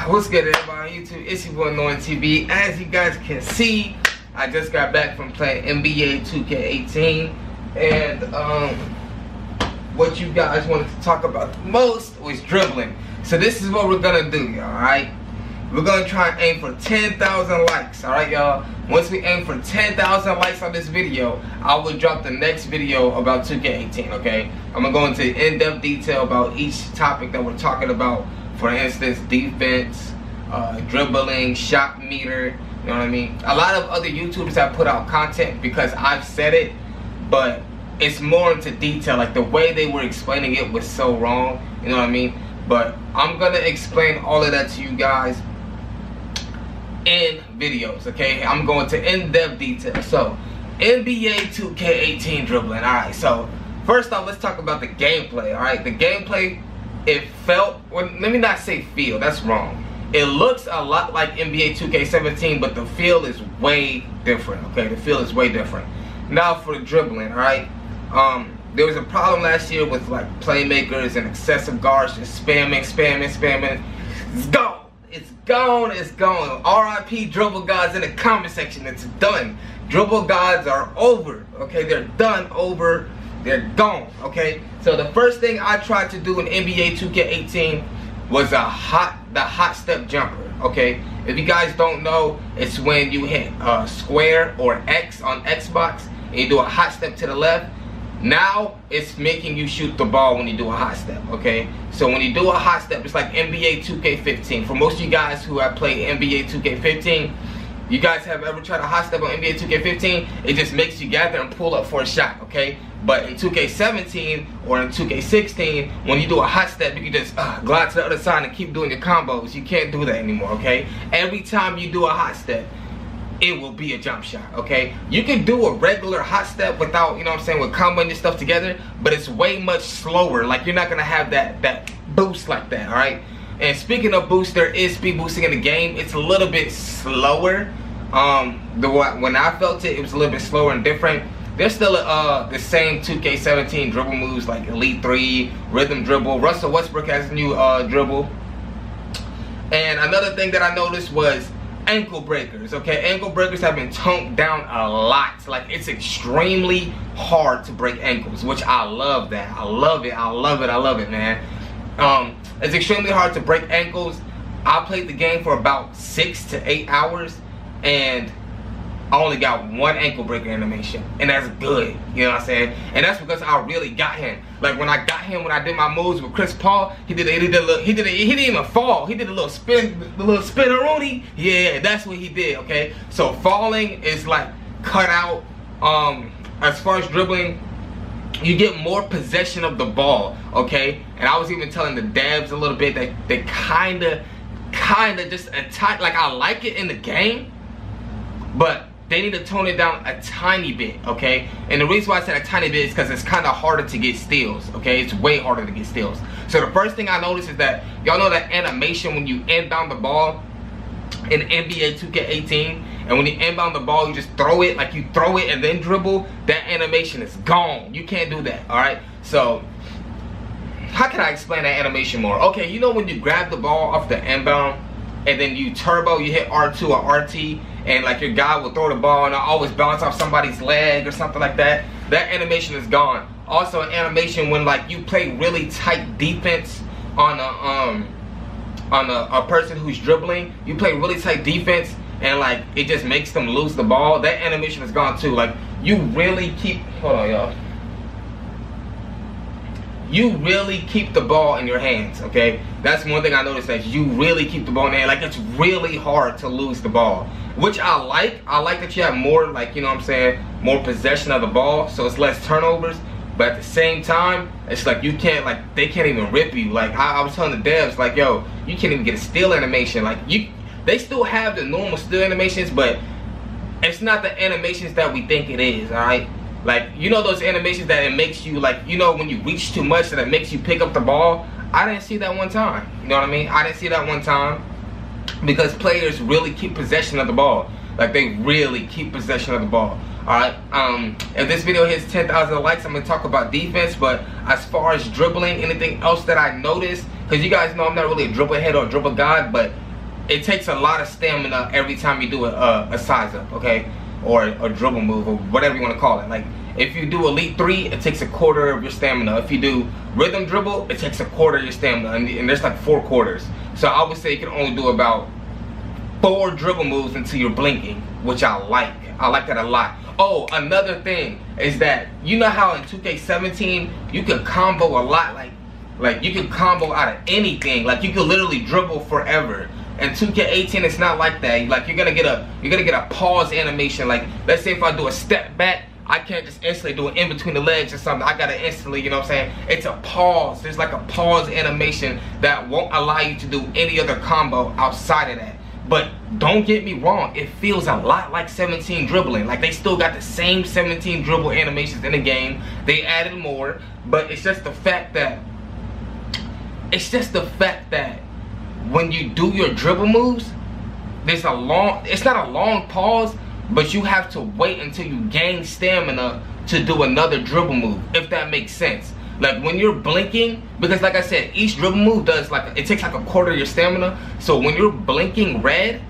What's good, everybody on YouTube? It's your boy Annoying TV. As you guys can see, I just got back from playing NBA 2K18, and what you guys wanted to talk about the most was dribbling. So this is what we're gonna do, y'all. Alright, we're gonna try and aim for 10,000 likes. Alright, y'all. Once we aim for 10,000 likes on this video, I will drop the next video about 2K18. Okay, I'm gonna go into in-depth detail about each topic that we're talking about. For instance, defense, dribbling, shot meter, you know what I mean? A lot of other YouTubers have put out content because I've said it, but it's more into detail. Like the way they were explaining it was so wrong, you know what I mean? But I'm gonna explain all of that to you guys in videos, okay? I'm going to in-depth detail. So, NBA 2K18 dribbling. Alright, so first off, let's talk about the gameplay, alright? The gameplay, it felt, well, let me not say feel, that's wrong. It looks a lot like NBA 2K17, but the feel is way different, okay? The feel is way different. Now for the dribbling, alright? There was a problem last year with like playmakers and excessive guards just spamming. It's gone. It's gone. It's gone. RIP dribble gods in the comment section. It's done. Dribble gods are over, okay? They're done, over. They're gone, okay? So the first thing I tried to do in NBA 2K18 was the hot step jumper, okay? If you guys don't know, it's when you hit square or X on Xbox and you do a hot step to the left. Now it's making you shoot the ball when you do a hot step, okay? So when you do a hot step, it's like NBA 2K15. For most of you guys who have played NBA 2K15, you guys have ever tried a hot step on NBA 2K15, it just makes you gather and pull up for a shot, okay? But in 2K17 or in 2K16, when you do a hot step, you can just glide to the other side and keep doing your combos. You can't do that anymore, okay? Every time you do a hot step, it will be a jump shot, okay? You can do a regular hot step without, you know what I'm saying, with comboing your stuff together, but it's way much slower. Like, you're not gonna have that boost like that, all right? And speaking of boost, there is speed boosting in the game. It's a little bit slower. When I felt it, it was a little bit slower and different. There's still the same 2K17 dribble moves like Elite 3, Rhythm Dribble. Russell Westbrook has a new dribble. And another thing that I noticed was ankle breakers, okay? Ankle breakers have been toned down a lot. Like, it's extremely hard to break ankles, which I love that. I love it, I love it, I love it, man. It's extremely hard to break ankles. I played the game for about 6 to 8 hours, and I only got one ankle breaker animation, and that's good, you know what I'm saying? And that's because I really got him. Like when I got him, when I did my moves with Chris Paul, he didn't even fall. He did a little spin-a-rooney. Yeah, that's what he did, okay? So falling is like cut out. As far as dribbling, you get more possession of the ball, okay? And I was even telling the devs a little bit that they kinda just attack. Like, I like it in the game, but they need to tone it down a tiny bit, okay? And the reason why I said a tiny bit is because it's kind of harder to get steals, okay? It's way harder to get steals. So the first thing I noticed is that, y'all know that animation when you inbound the ball in NBA 2K18, and when you inbound the ball, you just throw it, like you throw it and then dribble, that animation is gone. You can't do that, all right? So, how can I explain that animation more? Okay, you know when you grab the ball off the inbound, and then you turbo, you hit R2 or RT, and like your guy will throw the ball and it'll always bounce off somebody's leg or something like that. That animation is gone. Also, an animation when like you play really tight defense on a person who's dribbling, you play really tight defense and like it just makes them lose the ball. That animation is gone too. Like, you really keep, hold on, y'all. You really keep the ball in your hands, okay? That's one thing I noticed, that you really keep the ball in your hand. Like, it's really hard to lose the ball, which I like. I like that you have more, like, you know what I'm saying, more possession of the ball, so it's less turnovers. But at the same time, it's like you can't, like, they can't even rip you. Like, I was telling the devs, like, yo, you can't even get a steal animation. Like, they still have the normal steal animations, but it's not the animations that we think it is, alright? Like, you know those animations that it makes you, like, you know when you reach too much that it makes you pick up the ball? I didn't see that one time. You know what I mean? I didn't see that one time because players really keep possession of the ball. Like, they really keep possession of the ball. Alright, if this video hits 10,000 likes, I'm going to talk about defense. But as far as dribbling, anything else that I noticed, because you guys know I'm not really a dribble head or a dribble god, but it takes a lot of stamina every time you do a size up, okay, or a dribble move, or whatever you want to call it. Like if you do Elite 3, it takes a quarter of your stamina. If you do rhythm dribble, it takes a quarter of your stamina, and there's like 4 quarters. So I would say you can only do about 4 dribble moves until you're blinking, which I like. I like that a lot. Oh, another thing is that, you know how in 2K17 you can combo a lot, like you can combo out of anything. Like you can literally dribble forever. And 2K18 it's not like that. Like you're gonna get a pause animation. Like let's say if I do a step back, I can't just instantly do it in between the legs or something. I gotta instantly, you know what I'm saying? It's a pause. There's like a pause animation that won't allow you to do any other combo outside of that. But don't get me wrong, it feels a lot like 17 dribbling. Like they still got the same 17 dribble animations in the game. They added more, but it's just the fact that when you do your dribble moves, it's not a long pause, but you have to wait until you gain stamina to do another dribble move, if that makes sense. Like when you're blinking, because like I said, each dribble move it takes like a quarter of your stamina. So when you're blinking red,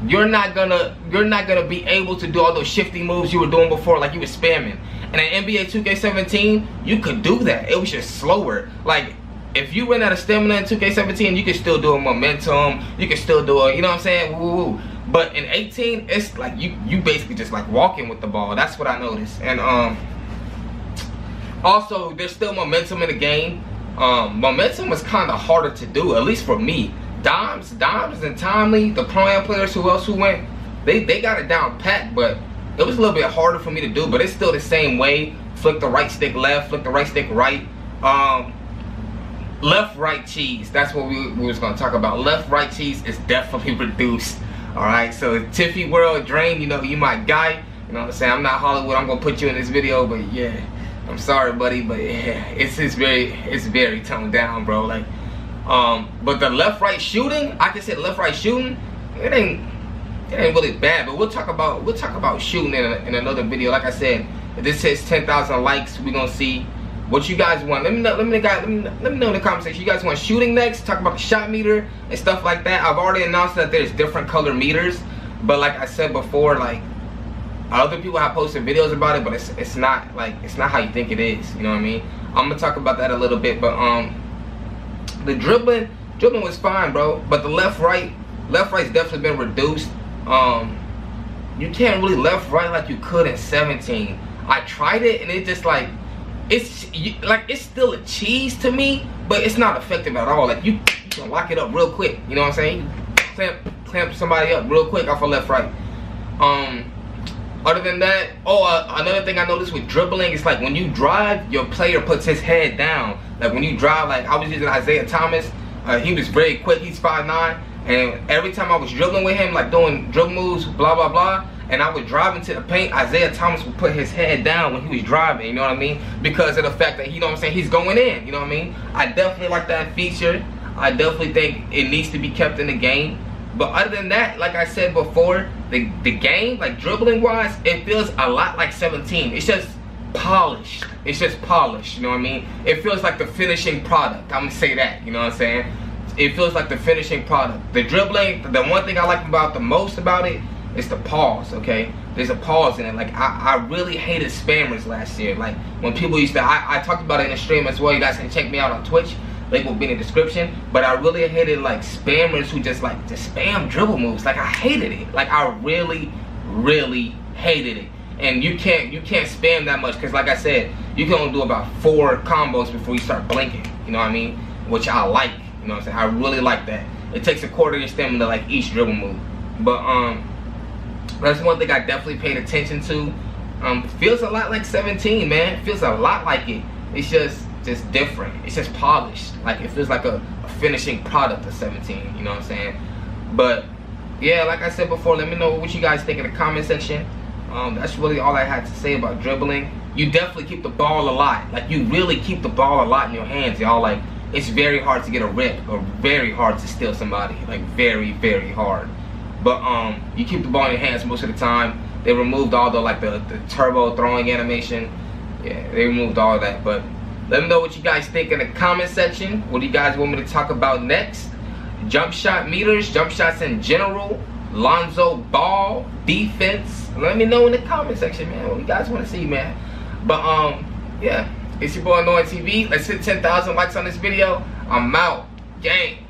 you're not gonna be able to do all those shifty moves you were doing before, like you were spamming. And in NBA 2K17, you could do that. It was just slower. Like if you ran out of stamina in 2K17, you could still do a momentum. You could still do a, you know what I'm saying? Woo. But in 18, it's like you basically just like walking with the ball. That's what I noticed. And also, there's still momentum in the game. Momentum is kind of harder to do, at least for me. Dimes and Timely, the pro-am players who went, they got it down pat, but it was a little bit harder for me to do, but it's still the same way. Flick the right stick left, flick the right stick right. Left right cheese, that's what we was gonna talk about. Left right cheese is definitely reduced. Alright, so Tiffy World Drain, you know, you my guy. You know what I'm saying? I'm not Hollywood, I'm gonna put you in this video, but yeah. I'm sorry, buddy, but yeah, it's very toned down, bro. Like, but the left-right shooting, I can say left-right shooting, it ain't really bad. But we'll talk about shooting in another video. Like I said, if this hits 10,000 likes, we're gonna see what you guys want. Let me know in the comment section. You guys want shooting next? Talk about the shot meter and stuff like that. I've already announced that there's different color meters, but like I said before, like, other people have posted videos about it, but it's not how you think it is. You know what I mean? I'm gonna talk about that a little bit, but the dribbling was fine, bro. But the left right's definitely been reduced. You can't really left right like you could in 17. I tried it and it just like it's still a cheese to me, but it's not effective at all. Like you can lock it up real quick. You know what I'm saying? You clamp somebody up real quick off a left right. Other than that, another thing I noticed with dribbling is like when you drive, your player puts his head down. Like when you drive, like I was using Isaiah Thomas, he was very quick, he's 5'9", and every time I was dribbling with him, like doing dribble moves, blah blah blah, and I would drive into the paint, Isaiah Thomas would put his head down when he was driving, you know what I mean? Because of the fact that, you know what I'm saying, he's going in, you know what I mean? I definitely like that feature. I definitely think it needs to be kept in the game. But other than that, like I said before, the game, like dribbling wise, it feels a lot like 17. It's just polished. It's just polished, you know what I mean? It feels like the finishing product. I'm gonna say that, you know what I'm saying? It feels like the finishing product. The dribbling, the one thing I like the most about it is the pause, okay? There's a pause in it. Like I really hated spammers last year. Like when people used to, I talked about it in the stream as well. You guys can check me out on Twitch. Link will be in the description. But I really hated like spammers who just spam dribble moves. Like I hated it. Like I really hated it. And you can't spam that much, because like I said, you can only do about 4 combos before you start blinking. You know what I mean? Which I like. You know what I'm saying? I really like that. It takes a quarter of your stamina like each dribble move. But that's one thing I definitely paid attention to. Feels a lot like 17, man. It feels a lot like it. It's just different. It's just polished. Like it feels like a finishing product of 17. You know what I'm saying? But yeah, like I said before, let me know what you guys think in the comment section. That's really all I had to say about dribbling. You definitely keep the ball a lot. Like you really keep the ball a lot in your hands, y'all. Like it's very hard to get a rip, or very hard to steal somebody. Like very hard. But you keep the ball in your hands most of the time. They removed all the turbo throwing animation. Yeah, they removed all of that. But let me know what you guys think in the comment section. What do you guys want me to talk about next? jump shot meters, jump shots in general, Lonzo Ball, defense. Let me know in the comment section, man, what you guys want to see, man. But yeah, it's your boy Annoying TV. Let's hit 10,000 likes on this video. I'm out. Gang.